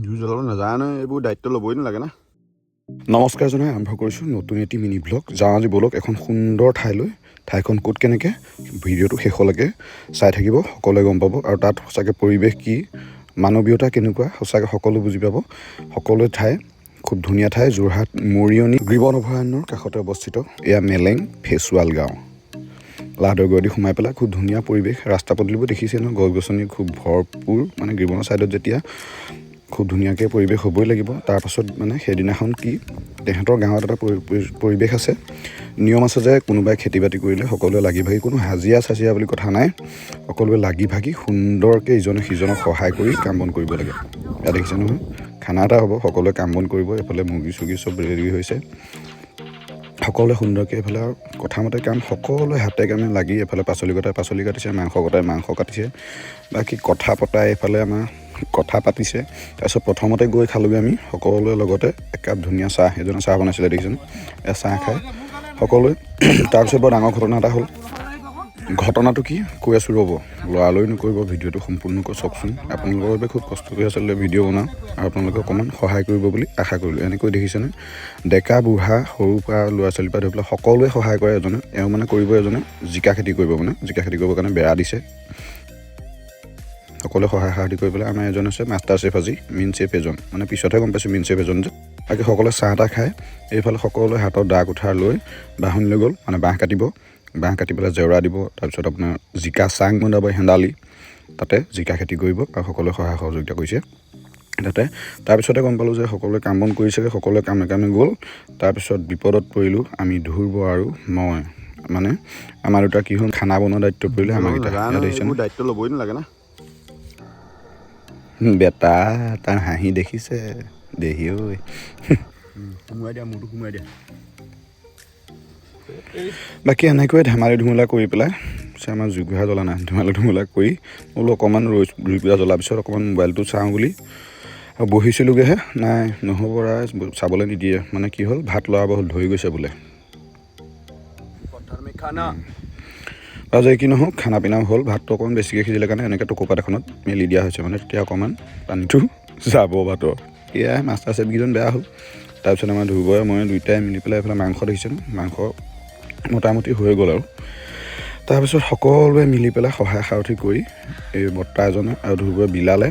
জুই জ্বলাব নাজানে এইবোৰ দায়িত্ব ল'বই নালাগে না। নমস্কাৰ জনাই আৰম্ভ কৰিছোঁ নতুন এটি মিনি ব্লগ। যাওঁ আজি বলক এখন সুন্দৰ ঠাইলৈ। ঠাইখন ক'ত কেনেকৈ ভিডিঅ'টো শেষলৈকে চাই থাকিব, সকলোৱে গম পাব। আৰু তাত সঁচাকৈ পৰিৱেশ কি, মানৱীয়তা কেনেকুৱা, সঁচাকৈ সকলো বুজি পাব। সকলো ঠাই খুব ধুনীয়া ঠাই। যোৰহাট মৰিয়নি গিবন অভয়াৰণ্যৰ কাষতে অৱস্থিত এয়া মেলেং ফেচুৱাল গাঁও। লাহদৈগুৰিদি সোমাই পেলাই খুব ধুনীয়া পৰিৱেশ। ৰাস্তা পদূলিবোৰ দেখিছে ন, গছ গছনি খুব ভৰপূৰ। মানে গিবনৰ ছাইডত যেতিয়া খুব ধুনীয়াকৈ পৰিৱেশ হ'বই লাগিব। তাৰপাছত মানে সেইদিনাখন কি তেহেঁতৰ গাঁৱত এটা পৰিৱেশ আছে, নিয়ম আছে যে কোনোবাই খেতি বাতি কৰিলে সকলোৱে লাগি ভাগি, কোনো হাজিৰা চাজিৰা বুলি কথা নাই, সকলোৱে লাগি ভাগি সুন্দৰকৈ ইজনে সিজনক সহায় কৰি কাম বন কৰিব লাগে। ইয়াত দেখিছে নহয়, খানা এটা হ'ব, সকলোৱে কাম বন কৰিব। এইফালে মুৰ্গী চুৰ্গী চব ৰেডি হৈছে, সকলোৱে সুন্দৰকৈ এইফালে আৰু কথামতে কাম, সকলোৱে হাতে কামে লাগি এফালে পাচলি কটাই পাচলি কাটিছে, মাংস কটাই মাংস কাটিছে, বাকী কথা পতাই এইফালে আমাৰ কথা পাতিছে। তাৰপিছত প্ৰথমতে গৈ খালোঁগৈ আমি সকলোৱে লগতে একাপ ধুনীয়া চাহ। এজনে চাহ বনাইছিলে দেখিছেনে, চাহ খাই সকলোৱে। তাৰপিছত বৰ ডাঙৰ ঘটনা এটা হ'ল। ঘটনাটো কি কৈ আছোঁ ৰ'ব, লৰালৰি নকৰিব, ভিডিঅ'টো সম্পূৰ্ণকৈ চাওকচোন। আপোনালোকৰ বাবে খুব কষ্ট কৰি আচলতে ভিডিঅ' বনাওঁ, আৰু আপোনালোকে অকণমান সহায় কৰিব বুলি আশা কৰিলোঁ। এনেকৈ দেখিছেনে, ডেকা বুঢ়া সৰুৰ পৰা ল'ৰা ছোৱালীৰ পৰা ধৰি পেলাই সকলোৱে সহায় কৰে। এজনে এওঁ মানে কৰিব, এজনে জিকা খেতি কৰিব, মানে জিকা খেতি কৰিবৰ কাৰণে বেৰা দিছে। সকলোৱে সহায় সাৰথি কৰি পেলাই আমাৰ এজন আছে মাষ্টাৰ চেফ, আজি মেইন চেফ এজন, মানে পিছতহে গম পাইছোঁ মেইন চেফ এজন যে। বাকী সকলোৱে চাহ তাহ খায়। এইফালে সকলোৱে হাতত দা কুঠাৰ লৈ বাহনি লৈ গ'ল, মানে বাঁহ কাটিব, বাঁহ কাটি পেলাই জেওৰা দিব। তাৰপিছত আপোনাৰ জিকা চাং বনাব, হেন্দালি, তাতে জিকা খেতি কৰিব, আৰু সকলোৱে সহায় সহযোগিতা কৰিছে তাতে। তাৰপিছতে গম পালোঁ যে সকলোৱে কাম বন কৰিছেগৈ, সকলোৱে কামে কামে গ'ল। তাৰপিছত বিপদত পৰিলোঁ আমি, ধ্ৰুৱ আৰু মই। মানে আমাৰ দুটা কি হ'ল, খানা বনোৱা দায়িত্ব পৰিলে আমাৰকেইটা। এইবোৰ দায়িত্ব ল'বই নালাগে না। বেটা তাৰ হাঁহি দেখিছে দেহি ঐ। সোমোৱাই দিয়া, মূৰটো সোমোৱাই দিয়া। বাকী এনেকৈ ধেমালি ধুমুলা কৰি পেলাই আমাৰ জুইকুৰা জ্বলা নাই, ধেমালি ধুমুলা কৰি বোলো অকণমান জুই কুৰা জ্বলাৰ পিছত অকণমান মোবাইলটো চাওঁ বুলি বহিছিলোগৈহে। নাই নহ'ব ৰাইজ, চাবলৈ নিদিয়ে। মানে কি হ'ল, ভাত লৰাব হ'ল, ধৰি গৈছে বোলে। আৰু যে কি নহওক, খানা পিনাও হ'ল। ভাতটো অকণমান বেছিকৈ সিজিলে কাৰণে এনেকৈ টকৌপাত এখনত মেলি দিয়া হৈছে, মানে তেতিয়া অকণমান পানীটো যাব ভাতৰ। এয়াই মাষ্টাৰ চেফকেইজন বেয়া হ'ল। তাৰপিছত আমাৰ ধ্ৰুৱই মই দুয়োটাই মিলি পেলাই এইফালে মাংস দেখিছোঁ, মাংস মোটামুটি হৈ গ'ল। আৰু তাৰপিছত সকলোৱে মিলি পেলাই সহায় সাৰথি কৰি এই বৰ্তা এজনে আৰু ধ্ৰুৱে বিলালে,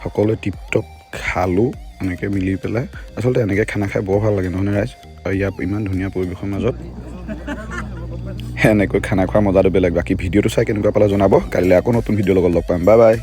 সকলোৱে টিপটপ খালোঁ এনেকৈ মিলি পেলাই। আচলতে এনেকৈ খানা খাই বৰ ভাল লাগে নহয়নে ৰাইজ? আৰু ইয়াৰ ইমান ধুনীয়া পৰিৱেশৰ মাজত এনেকৈ খানা খোৱাৰ মজাটো বেলেগ। বাকী ভিডিঅ'টো চাই কেনেকুৱা পালে জনাব। কাইলৈ আকৌ নতুন ভিডিঅ'ৰ লগত লগ পাম। Bye bye.